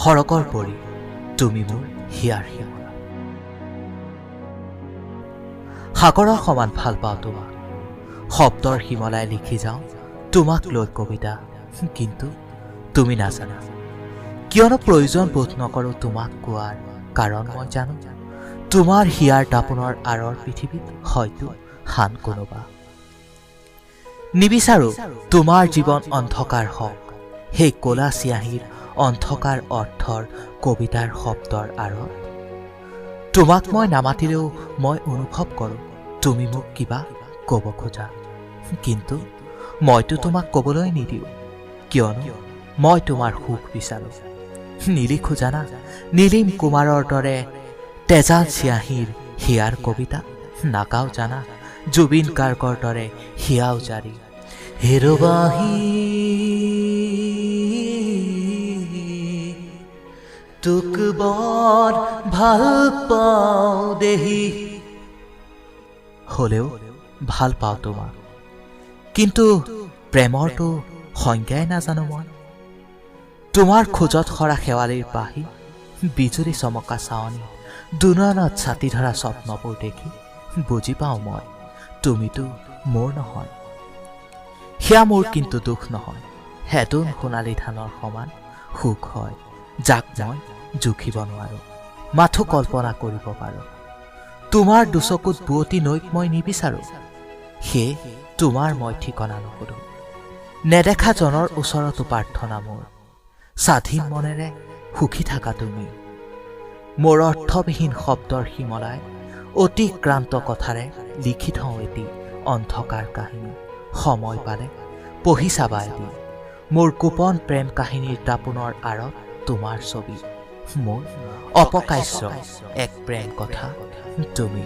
সৰকৰ পৰি তুমি মোৰ হিয়াৰ হিমলা। সাগৰৰ সমান ভাল পাওঁ তোমাক, শব্দৰ হিমলাই লিখি যাওঁ তোমাক লৈ কবিতা। কিন্তু তুমি নাজানা, কিয়নো প্ৰয়োজন বোধ নকৰোঁ তোমাক কোৱাৰ, কাৰণ মই জানো তোমাৰ হিয়াৰ দাপোনৰ আঁৰৰ পৃথিৱীত হয়তো হান কোনোবা। নিবিচাৰোঁ তোমাৰ জীৱন অন্ধকাৰ হওক, সেই ক'লা চিয়াহীৰ অন্ধকাৰ অৰ্থৰ কবিতাৰ শব্দৰ আঁৰত। তোমাক মই নামাতিলেও মই অনুভৱ কৰোঁ তুমি মোক কিবা ক'ব খোজা, কিন্তু মইতো তোমাক ক'বলৈ নিদিওঁ, কিয়নো মই তোমাৰ সুখ বিচাৰোঁ। নিলিখোঁ জানা নীলিম কুমাৰৰ দৰে তেজাল চিয়াহীৰ হিয়াৰ কবিতা, নাগাওঁ জানা জুবিন গাৰ্গৰ দৰে হিয়াও জাৰি হেৰবাহি তোক বৰ ভাল পাওঁ দেহি। হ'লেও ভাল পাওঁ তোমাক, কিন্তু প্ৰেমৰটো সংজ্ঞাই নাজানো মই। তোমাৰ খোজত সৰা শেৱালিৰ পাহি, বিজুলী চমকা চাৱনী, দুনয়নত ছাতি ধৰা স্বপ্নবোৰ দেখি বুজি পাওঁ মই তুমিতো মোৰ নহয়। সেয়া মোৰ কিন্তু দুখ নহয়, হেদোন সোণালী ধানৰ সমান সুখ হয়, যাক মই জুখিব নোৱাৰোঁ, মাথো কল্পনা কৰিব পাৰোঁ। তোমাৰ দুচকুত বুৱতী নৈক মই নিবিচাৰোঁ, সেয়ে তোমাৰ মই ঠিকনা নুসুধো। নেদেখা জনৰ ওচৰতো প্ৰাৰ্থনা মোৰ, স্বাধীন মনেৰে সুখী থাকা তুমি। মোৰ অৰ্থবিহীন শব্দৰ হিমলাই অতিক্ৰান্ত কথাৰে লিখি থওঁ এটি অন্ধকাৰ কাহিনী। সময় পালে পঢ়ি চাবা এটি মোৰ গোপন প্ৰেম কাহিনীৰ দাপোনৰ আঁৰত তোমাৰ ছবি, মোৰ অপকাশ্য এক প্ৰেম কথা তুমি।